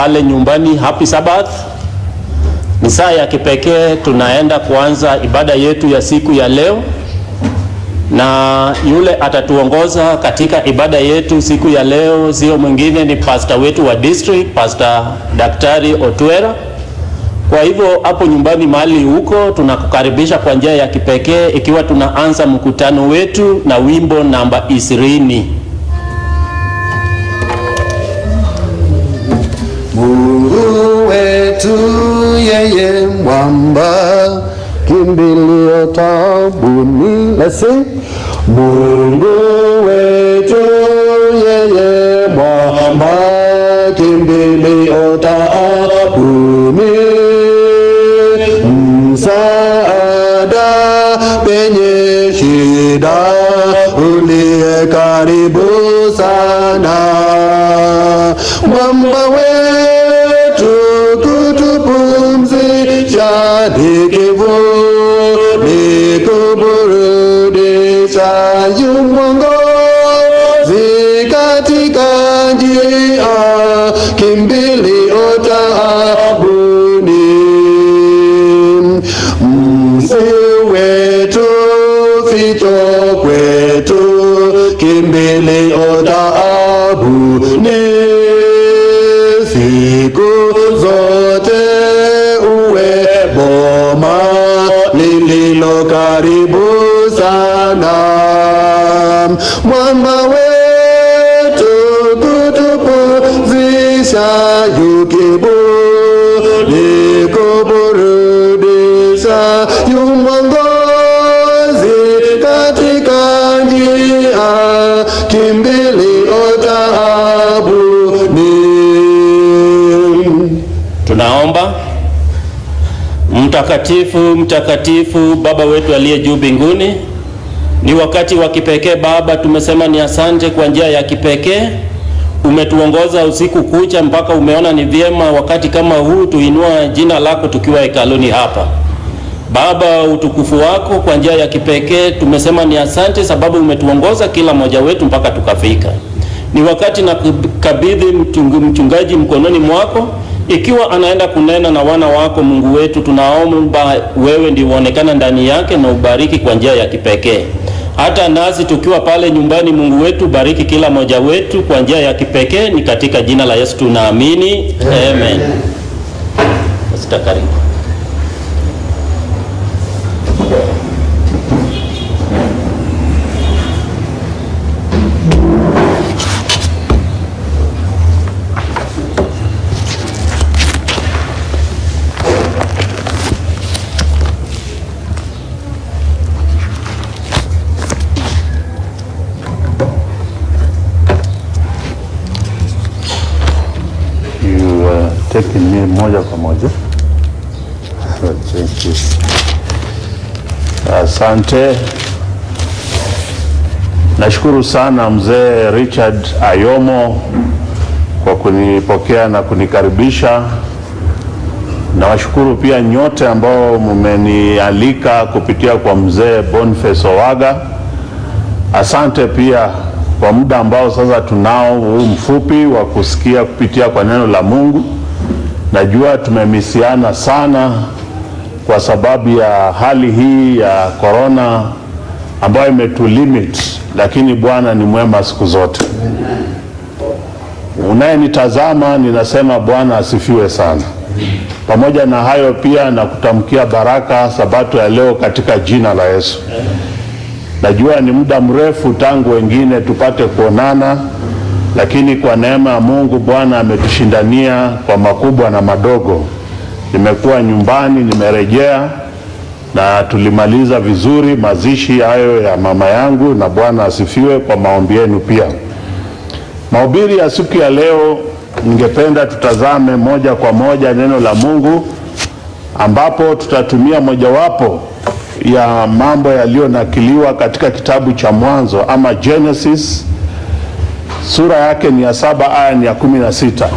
pale nyumbani. Happy Sabbath. Ni saa ya kipekee, tunaenda kuanza ibada yetu ya siku ya leo, na yule atatuongoza katika ibada yetu siku ya leo sio mwingine ni pastor wetu wa district, Pastor Daktari Otwera. Kwa hivyo hapo nyumbani mahali huko, tunakukaribisha kwa njia ya kipekee, ikiwa tunaanza mkutano wetu na wimbo namba 20. Mungu wetu yeye mwamba, kimbilio taabuni. Let's sing. Mungu wetu yeye mwamba, kimbilio taabuni, msaada penye shida, uliye karibu sana, mwamba wetu kutupumzisha, ni kivuli kuburudisha, yu mwongozi katika njia, kimbilio taabuni, msi wetu ficho kwetu, kimbilio taabuni, siku zote uwe boma lililo karibu sana, mwamba wetu kutupumzisha, yu kivuli kuburudisha, yu mwongozi katika njia, kimbilio taabuni. Tunaomba. Mtakatifu, mtakatifu Baba wetu aliye juu mbinguni, ni wakati wa kipekee Baba, tumesema ni asante kwa njia ya kipekee. Umetuongoza usiku kucha mpaka umeona ni vyema wakati kama huu tuinua jina lako tukiwa hekaluni hapa. Baba, utukufu wako kwa njia ya kipekee, tumesema ni asante sababu umetuongoza kila mmoja wetu mpaka tukafika. Ni wakati na kabidhi mchungaji mkononi mwako, ikiwa anaenda kunena na wana wako. Mungu wetu, tunaomba wewe ndiye uonekana ndani yake na ubariki kwa njia ya kipekee. Hata nasi tukiwa pale nyumbani, Mungu wetu, bariki kila mmoja wetu kwa njia ya kipekee, ni katika jina la Yesu tunaamini. Amen. Karibu. Taking me moja kwa moja. Asante. Nashukuru sana mzee Richard Ayomo kwa kunipokea na kunikaribisha. Nawashukuru pia nyote ambao mmenialika kupitia kwa mzee Boniface Owaga. Asante pia kwa muda ambao sasa tunao huu mfupi wa kusikia kupitia kwa neno la Mungu. Najua tumemisiana sana kwa sababu ya hali hii ya corona ambayo imetulimit, lakini Bwana ni mwema siku zote. Unayenitazama, ninasema Bwana asifiwe sana. Pamoja na hayo pia na kutamkia baraka sabato ya leo katika jina la Yesu. Najua ni muda mrefu tangu wengine tupate kuonana, lakini kwa neema ya Mungu Bwana ametushindania kwa makubwa na madogo. Nimekuwa nyumbani, nimerejea na tulimaliza vizuri mazishi hayo ya mama yangu, na Bwana asifiwe kwa maombi yenu pia. Mahubiri ya siku ya leo, ningependa tutazame moja kwa moja neno la Mungu, ambapo tutatumia mojawapo ya mambo yaliyonakiliwa katika kitabu cha Mwanzo ama Genesis. Sura yake ni ya 7 aya ni ya 16.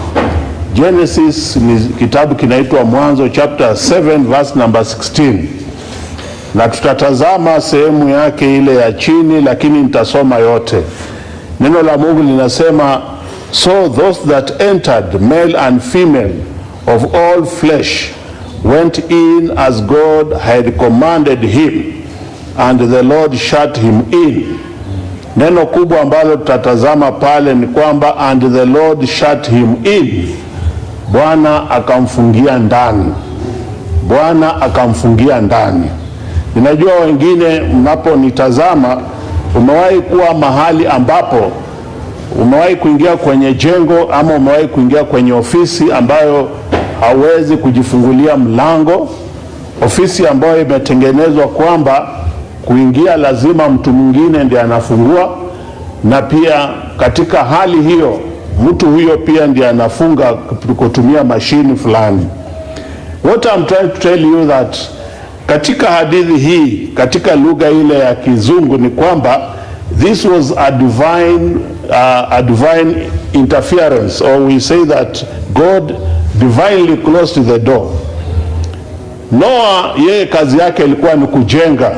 Genesis ni kitabu kinaitwa Mwanzo chapter 7 verse number 16. Na tutatazama sehemu yake ile ya chini, lakini nitasoma yote. Neno la Mungu linasema, So those that entered, male and female, of all flesh, went in as God had commanded him, and the Lord shut him in. Neno kubwa ambalo tutatazama pale ni kwamba and the Lord shut him in. Bwana akamfungia ndani. Bwana akamfungia ndani. Ninajua wengine mnaponitazama umewahi kuwa mahali ambapo umewahi kuingia kwenye jengo ama umewahi kuingia kwenye ofisi ambayo hawezi kujifungulia mlango, ofisi ambayo imetengenezwa kwamba kuingia lazima mtu mwingine ndiye anafungua, na pia katika hali hiyo mtu huyo pia ndiye anafunga kutumia mashini fulani. What I'm trying to tell you that katika hadithi hii, katika lugha ile ya Kizungu, ni kwamba this was a divine interference, or we say that God divinely closed the door. Noah yeye kazi yake ilikuwa ni kujenga.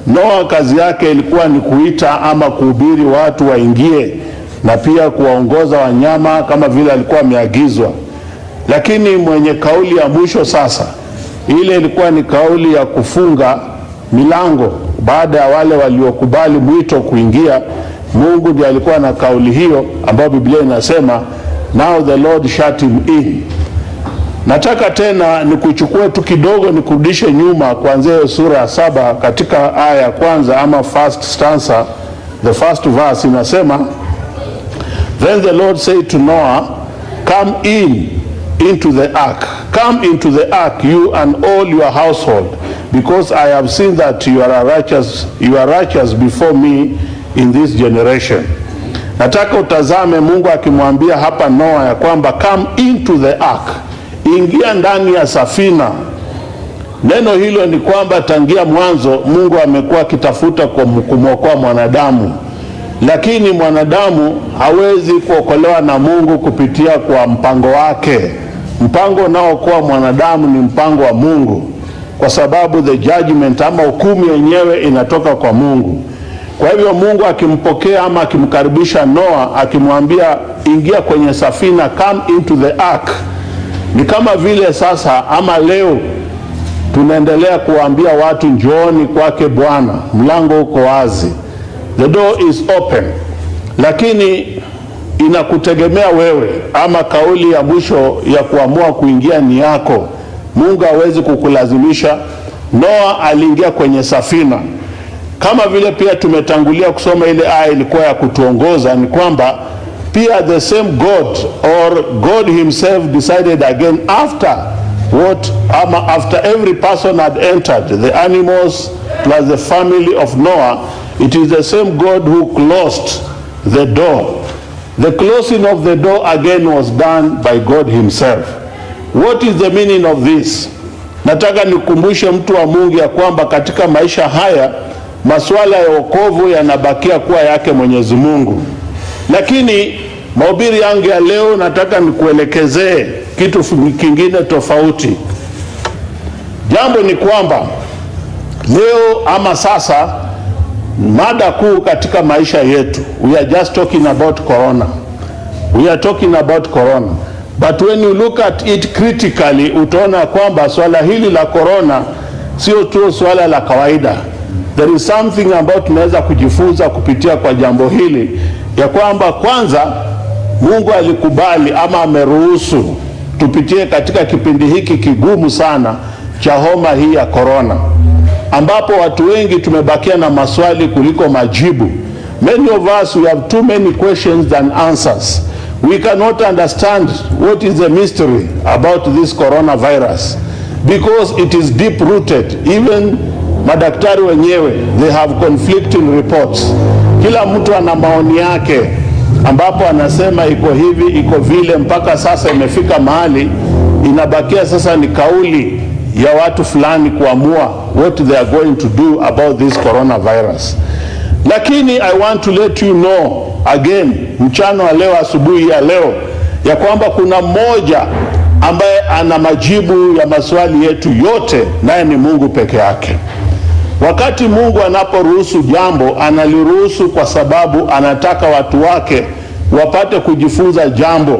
Noah kazi yake ilikuwa ni kuita ama kuhubiri watu waingie na pia kuwaongoza wanyama kama vile alikuwa ameagizwa. Lakini mwenye kauli ya mwisho sasa, ile ilikuwa ni kauli ya kufunga milango baada ya wale waliokubali mwito kuingia. Mungu ndiye alikuwa na kauli hiyo ambayo Biblia inasema now the Lord shut him in. Nataka tena nikuchukue tu kidogo nikurudishe nyuma kuanzia sura ya 7 katika aya ya kwanza ama first stanza, the first verse inasema, then the Lord said to Noah, come into the ark. Come into the ark, you and all your household, because I have seen that you are righteous before me in this generation. Nataka utazame Mungu akimwambia hapa Noah ya kwamba come into the ark, ingia ndani ya safina. Neno hilo ni kwamba tangia mwanzo Mungu amekuwa akitafuta kumwokoa mwanadamu, lakini mwanadamu hawezi kuokolewa na Mungu kupitia kwa mpango wake. Mpango unaokoa mwanadamu ni mpango wa Mungu, kwa sababu the judgment ama hukumu yenyewe inatoka kwa Mungu. Kwa hivyo Mungu akimpokea ama akimkaribisha Noah akimwambia ingia kwenye safina, come into the ark, ni kama vile sasa ama leo tunaendelea kuambia watu njooni kwake Bwana, mlango uko wazi, the door is open. Lakini inakutegemea wewe, ama kauli ya mwisho ya kuamua kuingia ni yako. Mungu hawezi kukulazimisha. Noah aliingia kwenye safina. Kama vile pia tumetangulia kusoma ile aya ilikuwa ya kutuongoza, ni kwamba pia the same God or God himself decided again after every person had entered, the animals plus the family of Noah, it is the same God who closed the door. The closing of the door again was done by God himself. What is the meaning of this? Nataka nikumbushe mtu wa Mungu ya kwamba katika maisha haya masuala ya wokovu yanabakia kuwa yake Mwenyezi Mungu. Lakini mahubiri yangu ya leo nataka nikuelekezee kitu kingine tofauti. Jambo ni kwamba leo ama sasa mada kuu katika maisha yetu, we are just talking about corona. We are talking about corona. But when you look at it critically, utaona kwamba swala hili la corona sio tu swala la kawaida. There is something about tunaweza kujifunza kupitia kwa jambo hili, ya kwamba kwanza Mungu alikubali ama ameruhusu tupitie katika kipindi hiki kigumu sana cha homa hii ya corona, ambapo watu wengi tumebakia na maswali kuliko majibu. Many of us, we have too many questions than answers. We cannot understand what is the mystery about this coronavirus, because it is deep rooted. Even madaktari wenyewe, they have conflicting reports. Kila mtu ana maoni yake, ambapo anasema iko hivi, iko vile. Mpaka sasa imefika mahali inabakia sasa ni kauli ya watu fulani kuamua what they are going to do about this coronavirus. Lakini I want to let you know again, mchana wa leo, asubuhi ya leo, ya kwamba kuna mmoja ambaye ana majibu ya maswali yetu yote, naye ni Mungu peke yake. Wakati Mungu anaporuhusu jambo, analiruhusu kwa sababu anataka watu wake wapate kujifunza jambo.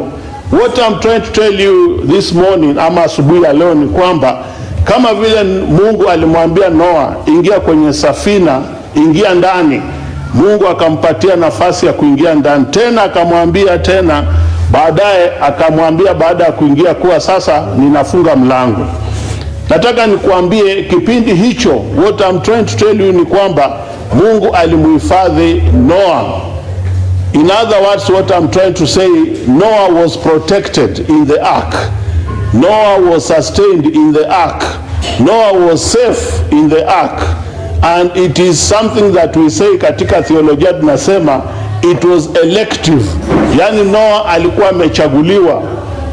What I'm trying to tell you this morning, ama asubuhi ya leo, ni kwamba kama vile Mungu alimwambia Noa, ingia kwenye safina, ingia ndani, Mungu akampatia nafasi ya kuingia ndani. Tena akamwambia tena baadaye, akamwambia baada ya kuingia kuwa sasa ninafunga mlango. Nataka nikuambie kipindi hicho, what I'm trying to tell you ni kwamba Mungu alimuhifadhi Noa. In other words, what I'm trying to say, Noah was protected in the ark. Noah was sustained in the ark. Noah was safe in the ark. And it is something that we say katika theolojia, tunasema it was elective. Yani Noah alikuwa amechaguliwa.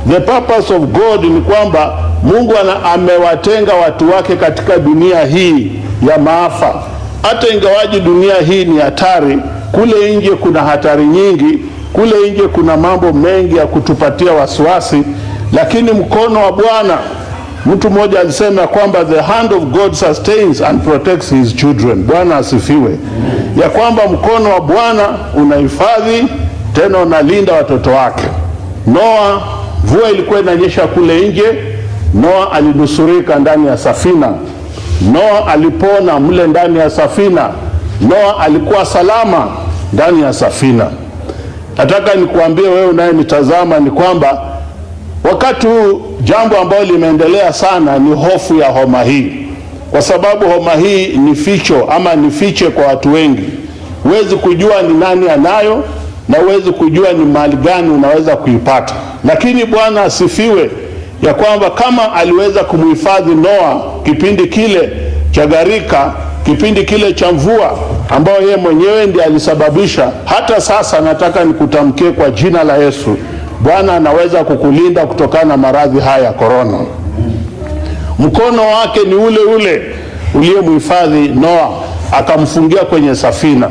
The purpose of God ni kwamba Mungu amewatenga watu wake katika dunia hii ya maafa. Hata ingawaji dunia hii ni hatari, kule nje kuna hatari nyingi, kule nje kuna mambo mengi ya kutupatia wasiwasi, lakini mkono wa Bwana, mtu mmoja alisema kwamba the hand of God sustains and protects his children. Bwana asifiwe. Ya kwamba mkono wa Bwana unahifadhi tena unalinda watoto wake. Noa, mvua ilikuwa inanyesha kule nje, Noa alinusurika ndani ya safina. Noa alipona mle ndani ya safina. Noa alikuwa salama ndani ya safina. Nataka nikuambie wewe unayenitazama ni kwamba wakati huu jambo ambalo limeendelea sana ni hofu ya homa hii. Kwa sababu homa hii ni ficho ama ni fiche kwa watu wengi. Huwezi kujua ni nani anayo na huwezi kujua ni mahali gani unaweza kuipata. Lakini Bwana asifiwe ya kwamba kama aliweza kumhifadhi Noa kipindi kile cha gharika, kipindi kile cha mvua ambao yeye mwenyewe ndiye alisababisha, hata sasa nataka nikutamkie kwa jina la Yesu, Bwana anaweza kukulinda kutokana na maradhi haya ya korona. Mkono wake ni ule ule uliyemhifadhi Noa akamfungia kwenye safina.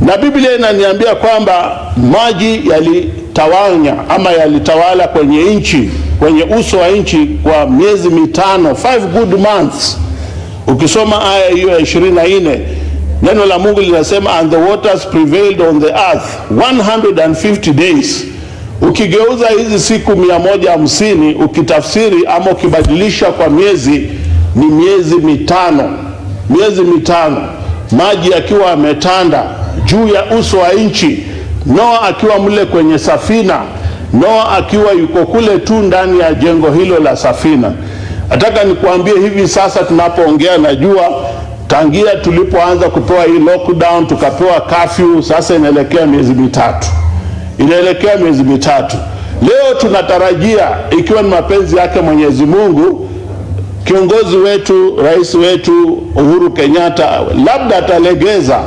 Na Biblia inaniambia kwamba maji yalitawanya ama yalitawala kwenye nchi, kwenye uso wa nchi kwa miezi mitano, 5 good months. Ukisoma aya hiyo ya 24, neno la Mungu linasema and the waters prevailed on the earth 150 days. Ukigeuza hizi siku 150 ukitafsiri ama ukibadilisha kwa miezi, ni miezi mitano. Miezi mitano maji yakiwa yametanda juu ya uso wa nchi, Noa akiwa mle kwenye safina, Noa akiwa yuko kule tu ndani ya jengo hilo la safina. Nataka nikuambie hivi sasa tunapoongea, najua tangia tulipoanza kupewa hii lockdown tukapewa curfew, sasa inaelekea miezi mitatu. Inaelekea miezi mitatu. Leo tunatarajia, ikiwa ni mapenzi yake Mwenyezi Mungu, kiongozi wetu, rais wetu Uhuru Kenyatta labda atalegeza,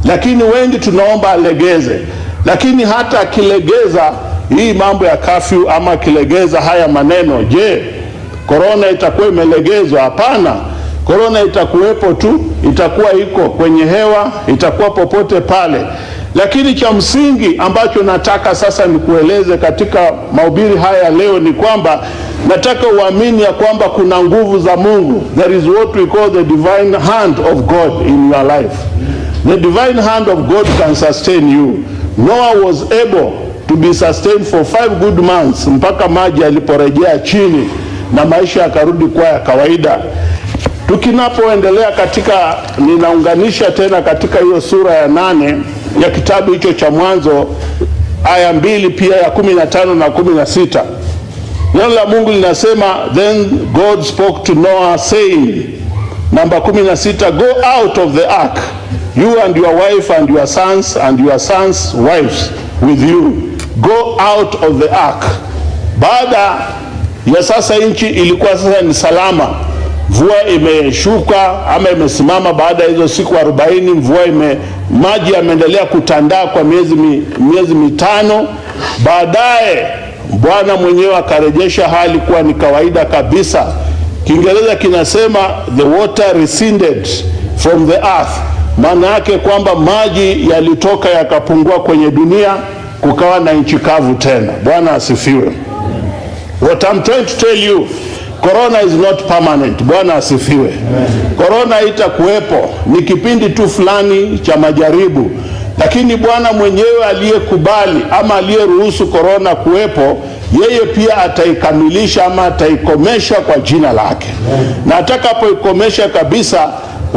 lakini wengi tunaomba alegeze. Lakini hata akilegeza hii mambo ya curfew ama akilegeza haya maneno, je, korona itakuwa imelegezwa? Hapana. Korona itakuwepo tu, itakuwa iko kwenye hewa, itakuwa popote pale. Lakini cha msingi ambacho nataka sasa nikueleze katika mahubiri haya leo ni kwamba nataka uamini ya kwamba kuna nguvu za Mungu. There is what we call the divine hand of God in your life. The divine hand of God can sustain you. Noah was able to be sustained for 5 good months mpaka maji yaliporejea chini na maisha yakarudi kuwa ya kawaida. Tukinapoendelea katika, ninaunganisha tena katika hiyo sura ya 8 ya kitabu hicho cha Mwanzo, aya 2 pia ya 15 na 16. Neno la Mungu linasema, then God spoke to Noah saying, number 16, go out of the ark, you and your wife and your sons and your sons' wives with you. Go out of the ark. Baada ya sasa nchi ilikuwa sasa ni salama, mvua imeshuka ama imesimama baada ya hizo siku 40, maji yameendelea kutandaa kwa miezi mitano. Baadaye Bwana mwenyewe akarejesha hali kuwa ni kawaida kabisa. Kiingereza kinasema the water receded from the earth. Maana yake kwamba maji yalitoka yakapungua kwenye dunia, kukawa na nchi kavu tena. Bwana asifiwe. What I'm trying to tell you, corona is not permanent. Bwana asifiwe. Corona itakuwepo, ni kipindi tu fulani cha majaribu, lakini Bwana mwenyewe aliyekubali ama aliyeruhusu korona kuwepo, yeye pia ataikamilisha ama ataikomesha kwa jina lake. Na atakapoikomesha kabisa,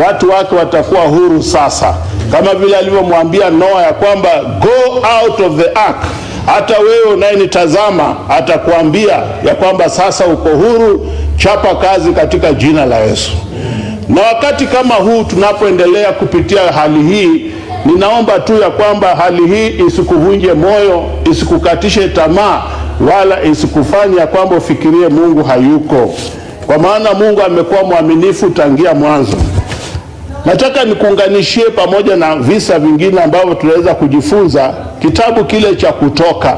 watu wake watakuwa huru sasa, kama vile alivyomwambia Noa ya kwamba go out of the ark. Hata wewe unayenitazama atakuambia ya kwamba sasa uko huru, chapa kazi katika jina la Yesu. Na wakati kama huu tunapoendelea kupitia hali hii, ninaomba tu ya kwamba hali hii isikuvunje moyo, isikukatishe tamaa, wala isikufanye ya kwamba ufikirie Mungu hayuko, kwa maana Mungu amekuwa mwaminifu tangia mwanzo. Nataka nikuunganishie pamoja na visa vingine ambavyo tunaweza kujifunza kitabu kile cha Kutoka.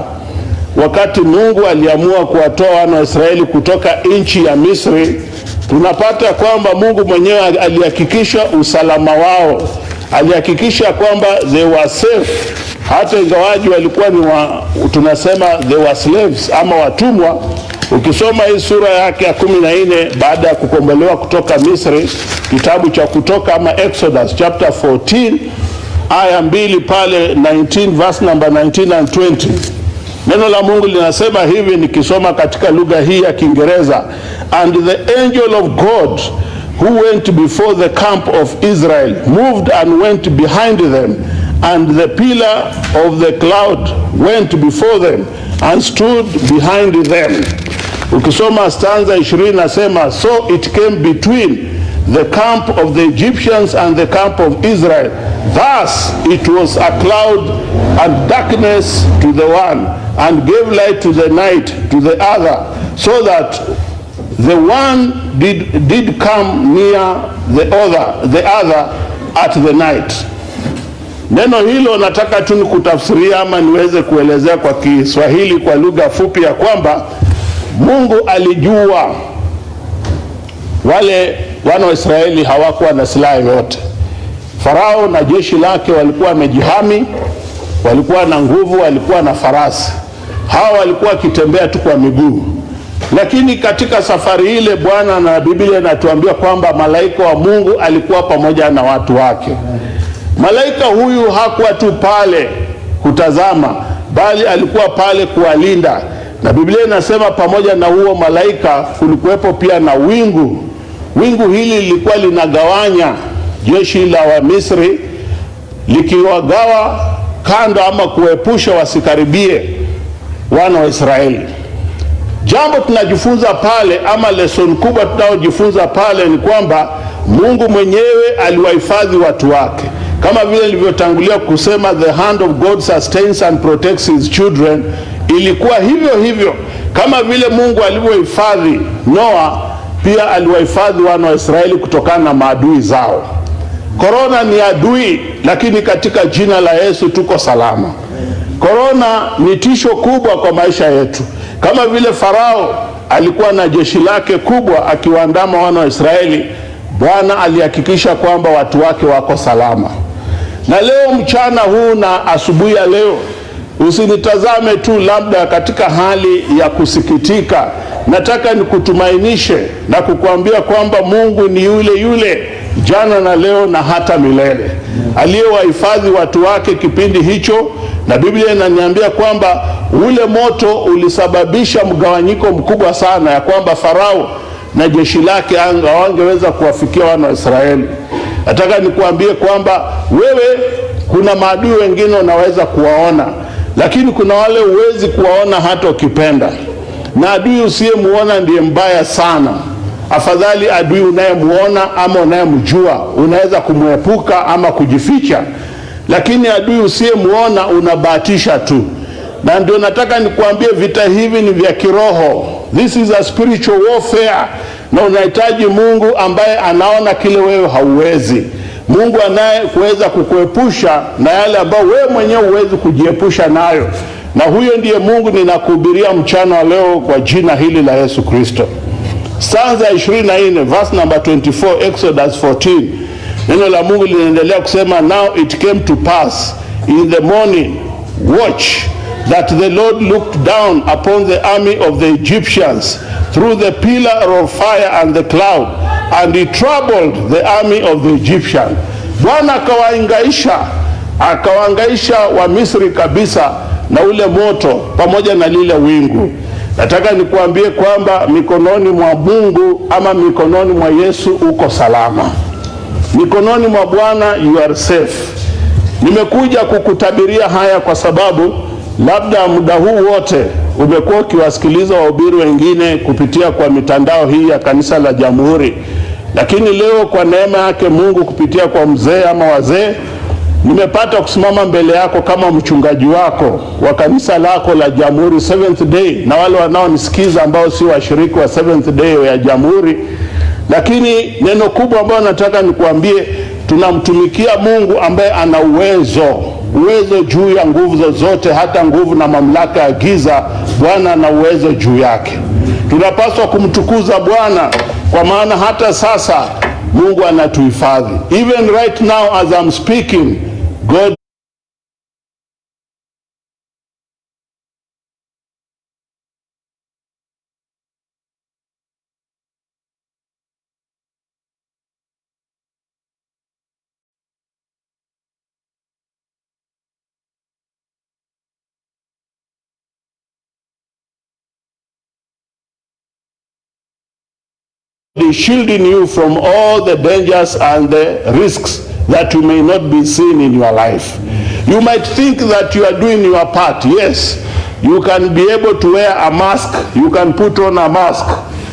Wakati Mungu aliamua kuwatoa wana wa Israeli kutoka nchi ya Misri, tunapata kwamba Mungu mwenyewe alihakikisha usalama wao, alihakikisha kwamba they were safe, hata ingawaji walikuwa ni tunasema they were slaves ama watumwa. Ukisoma hii sura yake ya 14 baada ya kukombolewa kutoka Misri, kitabu cha Kutoka ama Exodus chapter 14 aya 2 pale 19 verse number 19 and 20, neno la Mungu linasema hivi, nikisoma katika lugha hii ya Kiingereza: and the angel of God who went before the camp of Israel moved and went behind them, and the pillar of the cloud went before them and stood behind them. Ukisoma stanza 20 nasema, so it came between the camp of the Egyptians and the camp of Israel. Thus it was a cloud and darkness to the one, and gave light to the night to the other, so that the one did come near the other at the night. Neno hilo nataka tu nikutafsiria ama niweze kuelezea kwa Kiswahili kwa lugha fupi ya kwamba Mungu alijua wale wana wa Israeli hawakuwa na silaha yote. Farao na jeshi lake walikuwa wamejihami, walikuwa na nguvu, walikuwa na farasi. Hawa walikuwa wakitembea tu kwa miguu. Lakini katika safari ile Bwana na Biblia inatuambia kwamba malaika wa Mungu alikuwa pamoja na watu wake. Malaika huyu hakuwa tu pale kutazama, bali alikuwa pale kuwalinda. Na Biblia inasema pamoja na huo malaika kulikuwepo pia na wingu. Wingu hili lilikuwa linagawanya jeshi la Wamisri, likiwagawa kando ama kuepusha wasikaribie wana wa Israeli. Jambo tunajifunza pale ama lesson kubwa tunayojifunza pale ni kwamba Mungu mwenyewe aliwahifadhi watu wake. Kama vile nilivyotangulia kusema, the hand of God sustains and protects his children. Ilikuwa hivyo hivyo, kama vile Mungu alivyohifadhi Noa, pia aliwahifadhi wana wa Israeli kutokana na maadui zao. Korona ni adui, lakini katika jina la Yesu tuko salama. Korona ni tisho kubwa kwa maisha yetu. Kama vile Farao alikuwa na jeshi lake kubwa akiwaandama wana wa Israeli, Bwana alihakikisha kwamba watu wake wako salama. Na leo mchana huu na asubuhi ya leo, usinitazame tu labda katika hali ya kusikitika. Nataka nikutumainishe na kukuambia kwamba Mungu ni yule yule jana na leo na hata milele, aliyewahifadhi watu wake kipindi hicho. Na Biblia inaniambia kwamba ule moto ulisababisha mgawanyiko mkubwa sana, ya kwamba Farao na jeshi lake hawangeweza kuwafikia wana wa Israeli. Nataka nikuambie kwamba wewe, kuna maadui wengine unaweza kuwaona, lakini kuna wale huwezi kuwaona hata ukipenda. Na adui usiyemuona ndiye mbaya sana. Afadhali adui unayemuona ama unayemjua, unaweza kumwepuka ama kujificha. Lakini adui usiyemuona unabahatisha tu. Na ndio nataka nikuambie, vita hivi ni vya kiroho. This is a spiritual warfare. Na unahitaji Mungu ambaye anaona kile wewe hauwezi. Mungu anayeweza kukuepusha na yale ambayo wewe mwenyewe huwezi kujiepusha nayo. Na huyo ndiye Mungu ninakuhubiria mchana leo kwa jina hili la Yesu Kristo. Stanza 24 verse number 24, Exodus 14. Neno la Mungu linaendelea kusema, now it came to pass in the morning watch that the Lord looked down upon the army of the Egyptians through the pillar of fire and the cloud, and he troubled the army of the Egyptians. Bwana akawaingaisha akawaangaisha wa Misri kabisa na ule moto pamoja na lile wingu. Nataka nikuambie kwamba mikononi mwa Mungu ama mikononi mwa Yesu uko salama. Mikononi mwa Bwana you are safe. Nimekuja kukutabiria haya kwa sababu labda muda huu wote umekuwa ukiwasikiliza wahubiri wengine kupitia kwa mitandao hii ya kanisa la Jamhuri. Lakini leo kwa neema yake Mungu kupitia kwa mzee ama wazee, nimepata kusimama mbele yako kama mchungaji wako wa kanisa lako la Jamhuri Seventh Day, na wale wanaonisikiza ambao si washiriki wa Seventh Day ya Jamhuri. Lakini neno kubwa ambalo nataka nikuambie, tunamtumikia Mungu ambaye ana uwezo juu ya nguvu zozote, hata nguvu na mamlaka ya giza. Bwana ana uwezo juu yake. Tunapaswa kumtukuza Bwana kwa maana hata sasa Mungu anatuhifadhi. Even right now as I'm speaking, God is shielding you from all the dangers and the risks that you may not be seen in your life. You might think that you are doing your part. Yes, you can be able to wear a mask. You can put on a mask.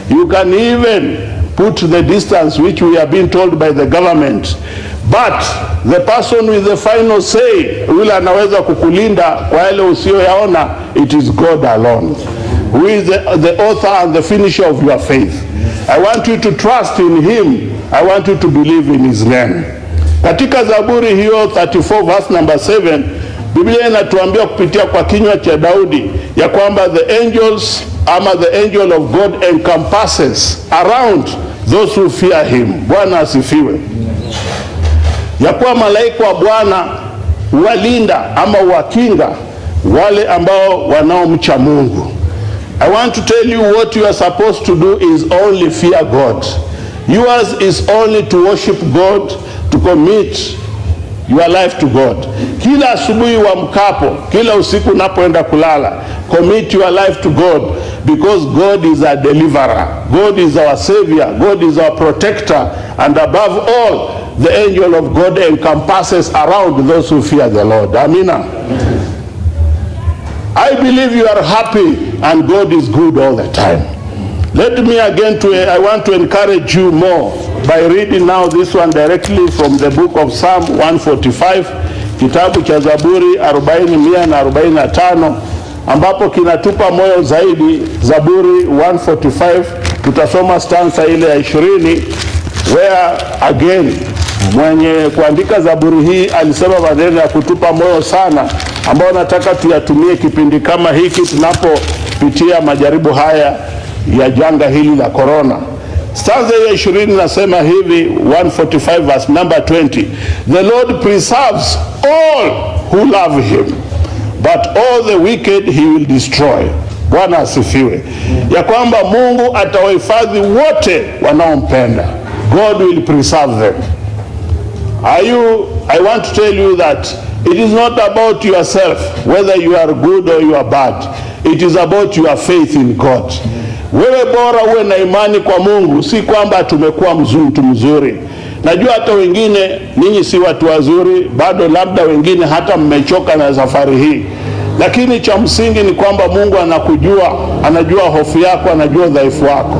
You can even put the distance which we have been told by the government. But the person with the final say, yule anaweza kukulinda kwa yale usiyoyaona, it is God alone, who is the author and the finisher of your faith. I want you to trust in him. I want you to believe in his name. Katika Zaburi hiyo 34 verse number 7, Biblia inatuambia kupitia kwa kinywa cha Daudi ya kwamba the angels ama the angel of God encompasses around those who fear him. Bwana asifiwe. Ya kuwa malaika wa Bwana walinda ama wakinga wale ambao wanaomcha Mungu. I want to tell you what you are supposed to do is only fear God. Yours is only to worship God, to commit your life to God. Kila asubuhi uamkapo, kila usiku unapoenda kulala, commit your life to God, because God is a deliverer. God is our savior. God is our protector. And above all, the angel of God encompasses around those who fear the Lord. Amina. I believe you are happy and God is good all the time. Let me again, I want to encourage you more by reading now this one directly from the book of Psalm 145, kitabu cha Zaburi 40:145, ambapo kinatupa moyo zaidi. Zaburi 145, tutasoma stanza ile ya 20, where again mwenye kuandika Zaburi hii alisema maneno ya kutupa moyo sana, ambao nataka tuyatumie kipindi kama hiki tunapopitia majaribu haya ya janga hili la corona. Stanza ya 20 nasema hivi, 145 verse number 20, the Lord preserves all who love him, but all the wicked he will destroy. Bwana asifiwe. Ya kwamba Mungu atawahifadhi wote wanaompenda. God will preserve them. I want to tell you that it is not about yourself, whether you are good or you are bad. It is about your faith in God. Wewe bora uwe na imani kwa Mungu, si kwamba tumekuwa mtu mzuri. Najua hata wengine ninyi si watu wazuri, bado labda wengine hata mmechoka na safari hii. Lakini cha msingi ni kwamba Mungu anakujua, anajua hofu yako, anajua dhaifu wako.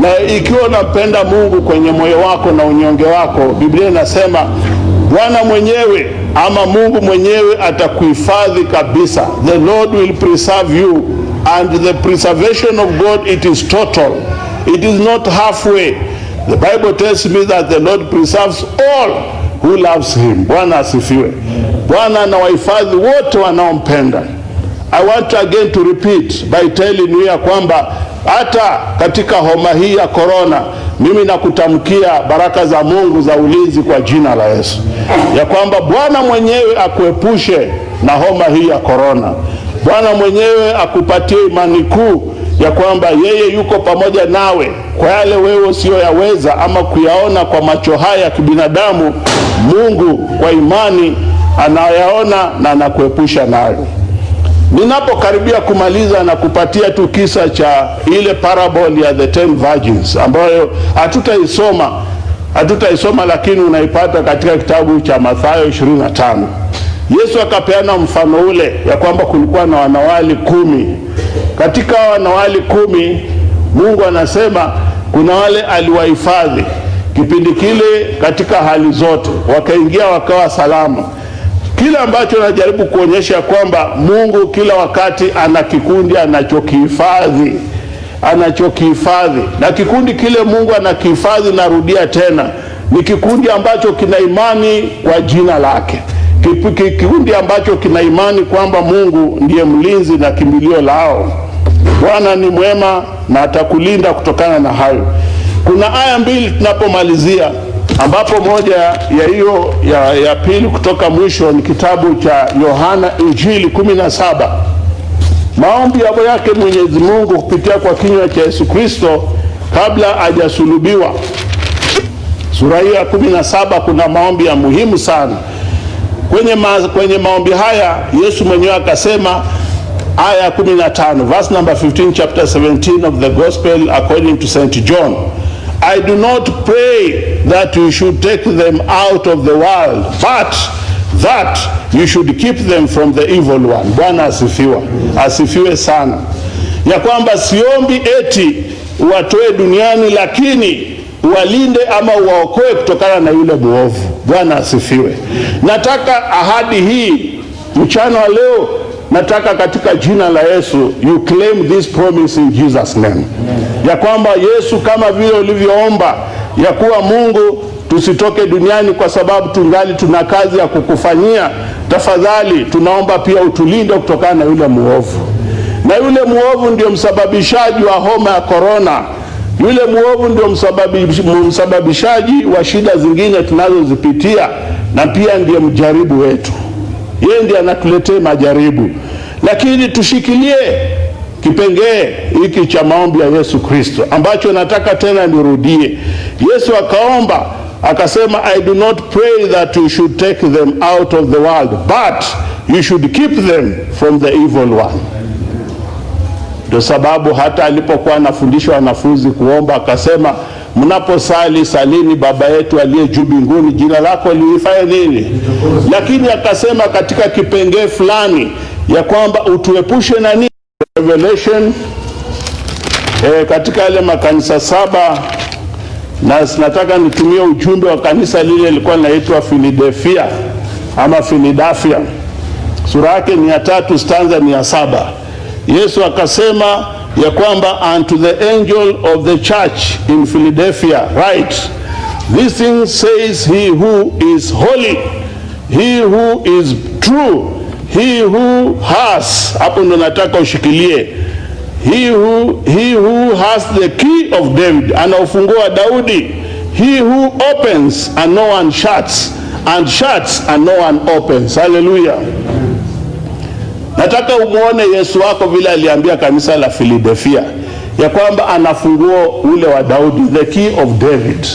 Na ikiwa unampenda Mungu kwenye moyo wako na unyonge wako, Biblia inasema Bwana mwenyewe ama Mungu mwenyewe atakuhifadhi kabisa. The Lord will preserve you, and the preservation of God, it is total. It is not halfway. The Bible tells me that the Lord preserves all who loves him. Bwana asifiwe. Bwana anawahifadhi wote wanaompenda. I want again to repeat by telling you ya kwamba hata katika homa hii ya corona, mimi nakutamkia baraka za Mungu za ulinzi kwa jina la Yesu. Ya kwamba Bwana mwenyewe akuepushe na homa hii ya corona. Bwana mwenyewe akupatie imani kuu ya kwamba yeye yuko pamoja nawe kwa yale wewe usiyoyaweza ama kuyaona kwa macho haya ya kibinadamu. Mungu kwa imani anayaona na anakuepusha nayo. Ninapokaribia kumaliza na kupatia tu kisa cha ile parable ya the 10 virgins ambayo hatutaisoma lakini unaipata katika kitabu cha Mathayo 25. Yesu akapeana mfano ule ya kwamba kulikuwa na wanawali 10. Katika wanawali 10 Mungu anasema kuna wale aliwahifadhi kipindi kile katika hali zote, wakaingia wakawa salama. Kila ambacho najaribu kuonyesha kwamba Mungu kila wakati ana kikundi anachokihifadhi, na kikundi kile Mungu anakihifadhi, narudia tena, ni kikundi ambacho kina imani kwa jina lake, kikundi ambacho kina imani kwamba Mungu ndiye mlinzi na kimbilio lao. Bwana ni mwema na atakulinda kutokana na hayo. Kuna aya 2 tunapomalizia, ambapo moja ya hiyo ya pili kutoka mwisho ni kitabu cha Yohana Injili 17. Maombi yake Mwenyezi Mungu kupitia kwa kinywa cha Yesu Kristo kabla hajasulubiwa. Sura hii ya 17 kuna maombi ya muhimu sana. Kwenye maombi haya Yesu mwenyewe akasema, aya 15, verse number 15, chapter 17 of the Gospel according to St. John. I do not pray that you should take them out of the world, but that you should keep them from the evil one. Bwana asifiwe sana. Ya kwamba siombi eti uwatoe duniani, lakini uwalinde ama uwaokoe kutokana na yule muovu. Bwana asifiwe. Nataka ahadi hii mchana wa leo, nataka katika jina la Yesu you claim this promise in Jesus name. Ya kwamba Yesu, kama vile ulivyoomba ya kuwa Mungu tusitoke duniani kwa sababu tungali tuna kazi ya kukufanyia, tafadhali tunaomba pia utulinde kutokana na yule muovu. Na yule muovu ndio msababishaji wa homa ya corona. Yule muovu ndio msababishaji wa shida zingine tunazozipitia, na pia ndiye mjaribu wetu. Yeye ndiye anatuletea majaribu. Lakini tushikilie kipengee hiki cha maombi ya Yesu Kristo, ambacho nataka tena nirudie. Yesu akaomba akasema, I do not pray that you should take them out of the world, but you should keep them from the evil one. Ndio sababu hata alipokuwa anafundisha wanafunzi kuomba akasema, mnaposali salini Baba yetu aliye juu mbinguni, jina lako lifanye nini? Lakini akasema katika kipengee fulani ya kwamba utuepushe na nini? Revelation katika yale makanisa 7, na nataka nitumie ujumbe wa kanisa lile lilikuwa linaitwa Philadelphia ama Philadelphia. Sura yake ni ya 3 stanza ni ya 7. Yesu akasema ya kwamba, unto the angel of the church in Philadelphia write, this thing says he who is holy, he who is true, he who has, hapo ndo nataka ushikilie, he who has the key of David, ana ufunguo wa Daudi, he who opens and no one shuts, and shuts and no one opens. Hallelujah. Nataka umuone Yesu wako vile aliambia kanisa la Philadelphia ya kwamba ana funguo ule wa Daudi, the key of David.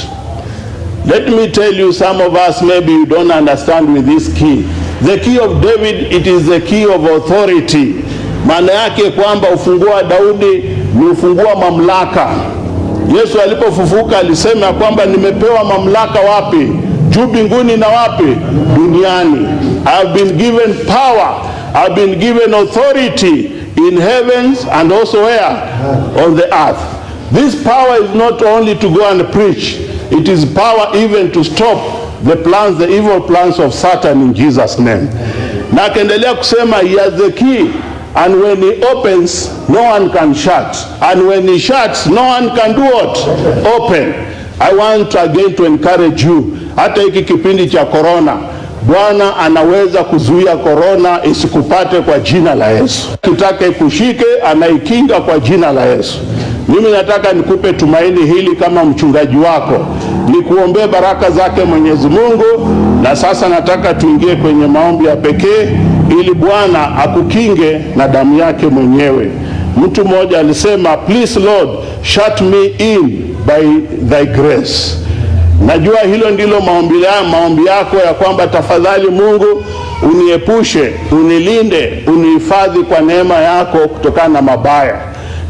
Let me tell you, some of us maybe you don't understand with this key. The key of David, it is the key of authority. Maana yake kwamba ufunguo wa Daudi ni ufunguo wa mamlaka. Yesu alipofufuka alisema kwamba nimepewa mamlaka wapi? Juu mbinguni na wapi? Duniani. I have been given power, I have been given authority in heavens and also where? On the earth. This power is not only to go and preach, it is power even to stop the plans, the evil plans of Satan in Jesus name. Na akaendelea kusema he has the key, and when he opens no one can shut, and when he shuts no one can do what? Open. I want again to encourage you, hata hiki kipindi cha corona, Bwana anaweza kuzuia corona isikupate kwa jina la Yesu. Kitaka ikushike, anaikinga kwa jina la Yesu. Mimi nataka nikupe tumaini hili kama mchungaji wako, nikuombee baraka zake Mwenyezi Mungu. Na sasa nataka tuingie kwenye maombi ya pekee ili Bwana akukinge na damu yake mwenyewe. Mtu mmoja alisema, please Lord, shut me in by thy grace. Najua hilo ndilo maombi yako ya kwamba tafadhali Mungu uniepushe, unilinde, unihifadhi kwa neema yako kutokana na mabaya.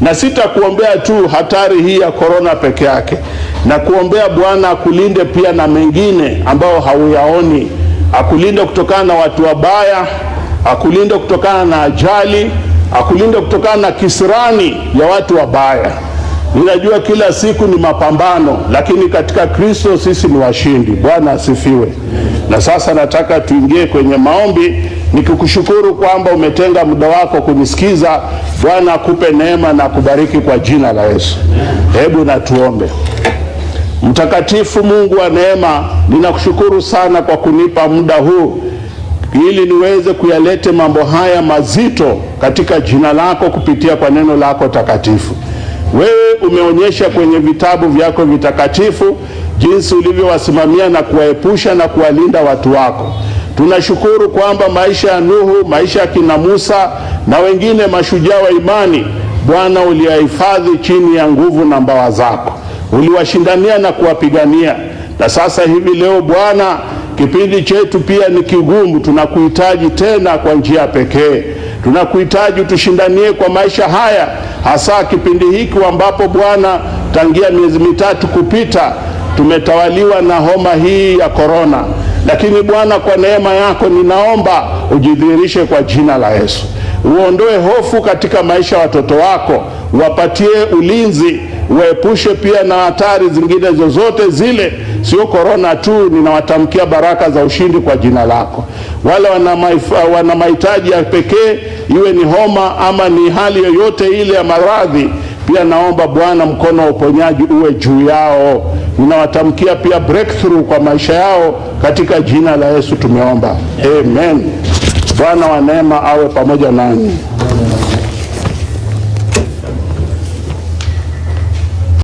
Na sitakuombea tu hatari hii ya korona peke yake, na kuombea Bwana akulinde pia na mengine ambao hauyaoni. Akulinde kutokana na watu wabaya, akulinde kutokana na ajali, akulinde kutokana na kisirani ya watu wabaya. Ninajua kila siku ni mapambano, lakini katika Kristo sisi ni washindi. Bwana asifiwe. Na sasa nataka tuingie kwenye maombi, nikikushukuru kwamba umetenga muda wako kunisikiza. Bwana akupe neema na kubariki kwa jina la Yesu. Hebu na tuombe. Mtakatifu Mungu wa neema, ninakushukuru sana kwa kunipa muda huu ili niweze kuyalete mambo haya mazito katika jina lako kupitia kwa neno lako takatifu. Wewe umeonyesha kwenye vitabu vyako vitakatifu jinsi ulivyowasimamia na kuwaepusha na kuwalinda watu wako. Tunashukuru kwamba maisha ya Nuhu, maisha ya kina Musa na wengine mashujaa wa imani, Bwana uliyahifadhi chini ya nguvu na mbawa zako. Uliwashindania na kuwapigania. Na sasa hivi leo Bwana, kipindi chetu pia ni kigumu, tunakuhitaji tena kwa njia pekee. Tunakuhitaji utushindanie kwa maisha haya, hasa kipindi hiki ambapo Bwana tangia miezi mitatu kupita tumetawaliwa na homa hii ya korona. Lakini Bwana, kwa neema yako ninaomba ujidhihirishe kwa jina la Yesu. Uondoe hofu katika maisha ya watoto wako, wapatie ulinzi, waepushe pia na hatari zingine zozote zile, sio korona tu. Ninawatamkia baraka za ushindi kwa jina lako. Wale wana mahitaji ya pekee, iwe ni homa ama ni hali yoyote ile ya maradhi, pia naomba Bwana mkono wa uponyaji uwe juu yao. Ninawatamkia pia breakthrough kwa maisha yao katika jina la Yesu tumeomba. Amen. Bwana wa neema awe pamoja nanyi.